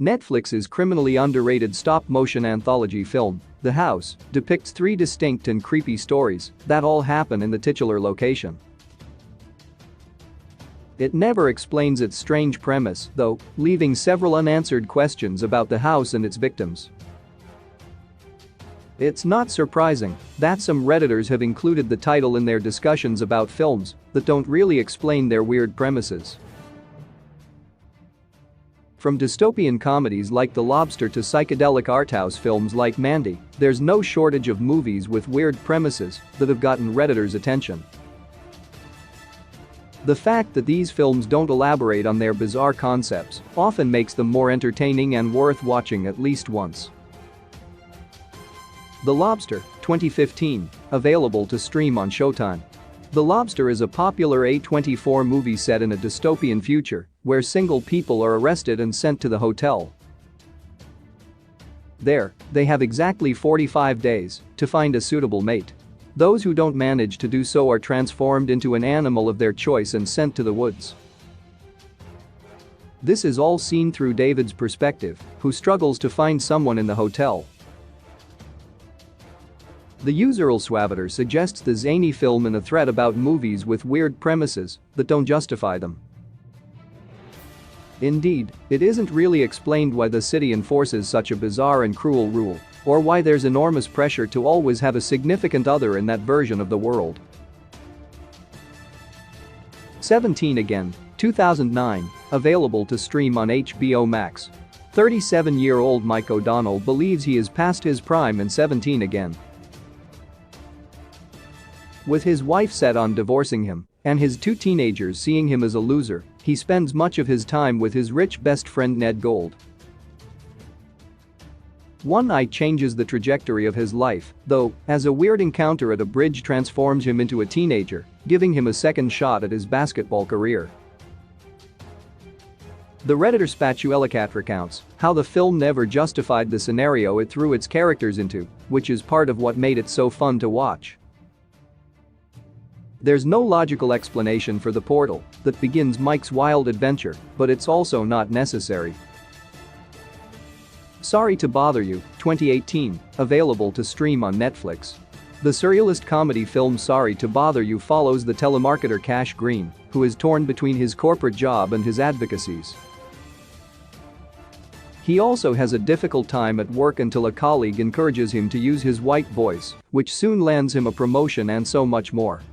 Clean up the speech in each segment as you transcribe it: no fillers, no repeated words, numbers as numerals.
Netflix's criminally underrated stop-motion anthology film, The House, depicts 3 distinct and creepy stories that all happen in the titular location. It never explains its strange premise, though, leaving several unanswered questions about the house and its victims. It's not surprising that some Redditors have included the title in their discussions about films that don't really explain their weird premises. From dystopian comedies like The Lobster to psychedelic arthouse films like Mandy, there's no shortage of movies with weird premises that have gotten Redditors' attention. The fact that these films don't elaborate on their bizarre concepts often makes them more entertaining and worth watching at least once. The Lobster, 2015, available to stream on Showtime. The Lobster is a popular A24 movie set in a dystopian future where single people are arrested and sent to the hotel. There, they have exactly 45 days to find a suitable mate. Those who don't manage to do so are transformed into an animal of their choice and sent to the woods. This is all seen through David's perspective, who struggles to find someone in the hotel. The user Elswavator suggests the zany film in a thread about movies with weird premises that don't justify them. Indeed, it isn't really explained why the city enforces such a bizarre and cruel rule, or why there's enormous pressure to always have a significant other in that version of the world. 17 Again, 2009, available to stream on HBO Max. 37-year-old Mike O'Donnell believes he is past his prime in 17 Again. With his wife set on divorcing him and his 2 teenagers seeing him as a loser, he spends much of his time with his rich best friend Ned Gold. One night changes the trajectory of his life, though, as a weird encounter at a bridge transforms him into a teenager, giving him a second shot at his basketball career. The Redditor Spatuelicat recounts how the film never justified the scenario it threw its characters into, which is part of what made it so fun to watch. There's no logical explanation for the portal that begins Mike's wild adventure, but it's also not necessary. Sorry to Bother You, 2018, available to stream on Netflix. The surrealist comedy film Sorry to Bother You follows the telemarketer Cash Green, who is torn between his corporate job and his advocacies. He also has a difficult time at work until a colleague encourages him to use his white voice, which soon lands him a promotion and so much more.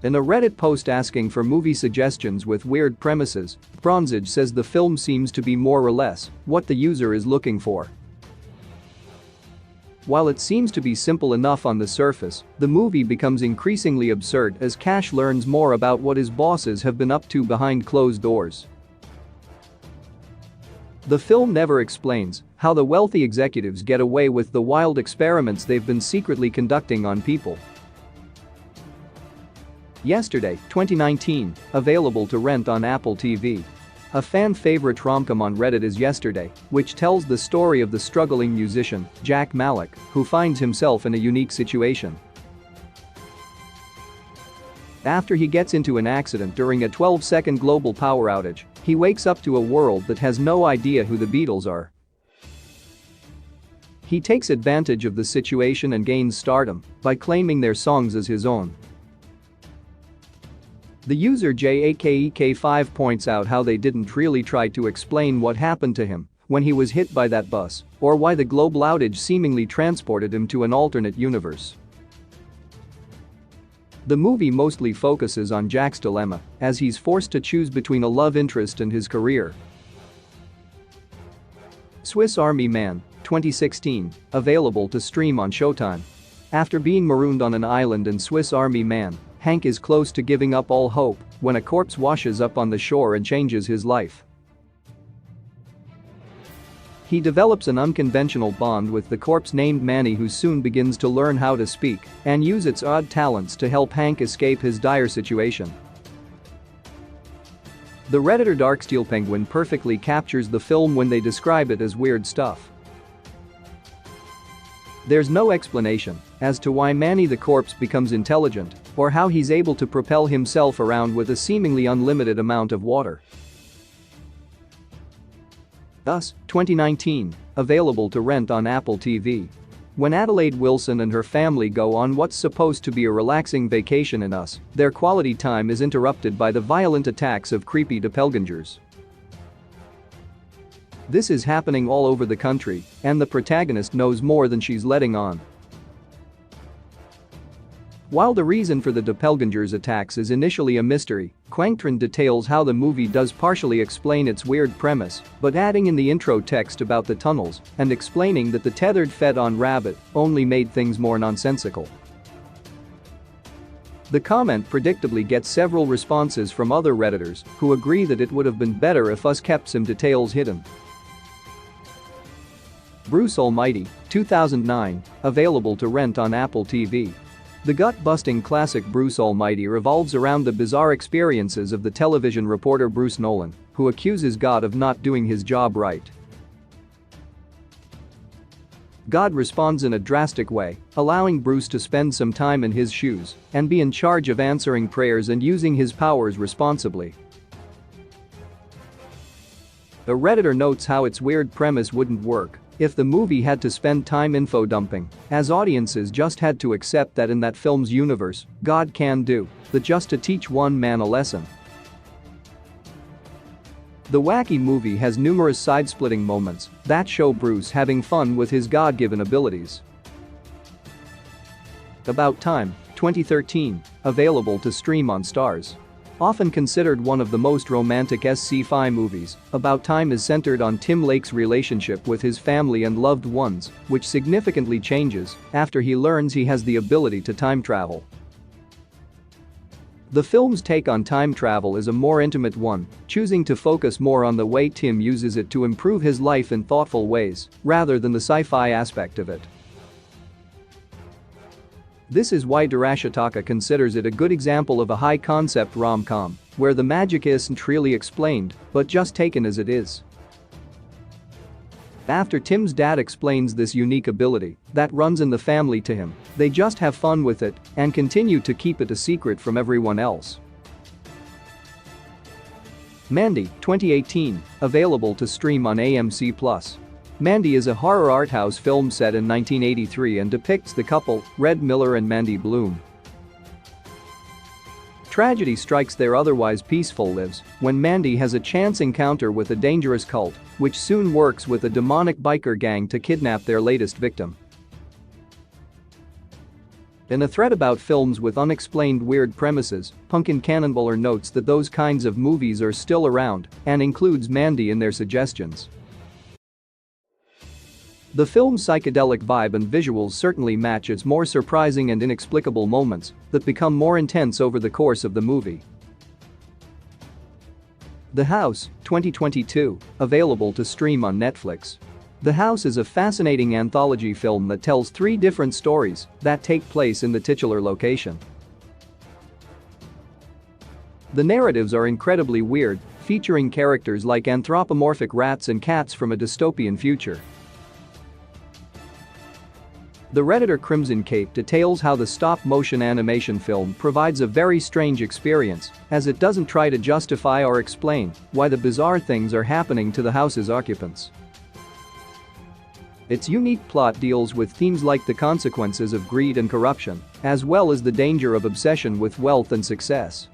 In a Reddit post asking for movie suggestions with weird premises, Bronzage says the film seems to be more or less what the user is looking for. While it seems to be simple enough on the surface, the movie becomes increasingly absurd as Cash learns more about what his bosses have been up to behind closed doors. The film never explains how the wealthy executives get away with the wild experiments they've been secretly conducting on people. Yesterday, 2019, available to rent on Apple TV. A fan favorite rom-com on Reddit is Yesterday, which tells the story of the struggling musician, Jack Malik, who finds himself in a unique situation. After he gets into an accident during a 12-second global power outage, he wakes up to a world that has no idea who the Beatles are. He takes advantage of the situation and gains stardom by claiming their songs as his own. The user JAKEK5 points out how they didn't really try to explain what happened to him when he was hit by that bus, or why the global outage seemingly transported him to an alternate universe. The movie mostly focuses on Jack's dilemma as he's forced to choose between a love interest and his career. Swiss Army Man, 2016, available to stream on Showtime. After being marooned on an island in Swiss Army Man, Hank is close to giving up all hope when a corpse washes up on the shore and changes his life. He develops an unconventional bond with the corpse named Manny, who soon begins to learn how to speak and use its odd talents to help Hank escape his dire situation. The Redditor Darksteel Penguin perfectly captures the film when they describe it as weird stuff. There's no explanation as to why Manny the corpse becomes intelligent or how he's able to propel himself around with a seemingly unlimited amount of water. Us, 2019, available to rent on Apple TV. When Adelaide Wilson and her family go on what's supposed to be a relaxing vacation in Us, their quality time is interrupted by the violent attacks of creepy doppelgangers. This is happening all over the country, and the protagonist knows more than she's letting on. While the reason for the doppelgangers' attacks is initially a mystery, Quangtran details how the movie does partially explain its weird premise, but adding in the intro text about the tunnels and explaining that the tethered fed-on rabbit only made things more nonsensical. The comment predictably gets several responses from other Redditors who agree that it would have been better if Us kept some details hidden. Bruce Almighty, 2009, available to rent on Apple TV. The gut-busting classic Bruce Almighty revolves around the bizarre experiences of the television reporter Bruce Nolan, who accuses God of not doing his job right. God responds in a drastic way, allowing Bruce to spend some time in his shoes and be in charge of answering prayers and using his powers responsibly. A Redditor notes how its weird premise wouldn't work if the movie had to spend time info-dumping, as audiences just had to accept that in that film's universe, God can do that just to teach one man a lesson. The wacky movie has numerous side-splitting moments that show Bruce having fun with his God-given abilities. About Time, 2013, available to stream on Starz. Often considered one of the most romantic sci-fi movies, About Time is centered on Tim Lake's relationship with his family and loved ones, which significantly changes after he learns he has the ability to time travel. The film's take on time travel is a more intimate one, choosing to focus more on the way Tim uses it to improve his life in thoughtful ways, rather than the sci-fi aspect of it. This is why Durashitaka considers it a good example of a high-concept rom-com, where the magic isn't really explained, but just taken as it is. After Tim's dad explains this unique ability that runs in the family to him, they just have fun with it and continue to keep it a secret from everyone else. Mandy, 2018, available to stream on AMC+. Mandy is a horror art house film set in 1983 and depicts the couple, Red Miller and Mandy Bloom. Tragedy strikes their otherwise peaceful lives when Mandy has a chance encounter with a dangerous cult, which soon works with a demonic biker gang to kidnap their latest victim. In a thread about films with unexplained weird premises, Punkin Cannonballer notes that those kinds of movies are still around and includes Mandy in their suggestions. The film's psychedelic vibe and visuals certainly match its more surprising and inexplicable moments that become more intense over the course of the movie. The House, 2022, available to stream on Netflix. The House is a fascinating anthology film that tells 3 different stories that take place in the titular location. The narratives are incredibly weird, featuring characters like anthropomorphic rats and cats from a dystopian future. The Redditor Crimson Cape details how the stop-motion animation film provides a very strange experience, as it doesn't try to justify or explain why the bizarre things are happening to the house's occupants. Its unique plot deals with themes like the consequences of greed and corruption, as well as the danger of obsession with wealth and success.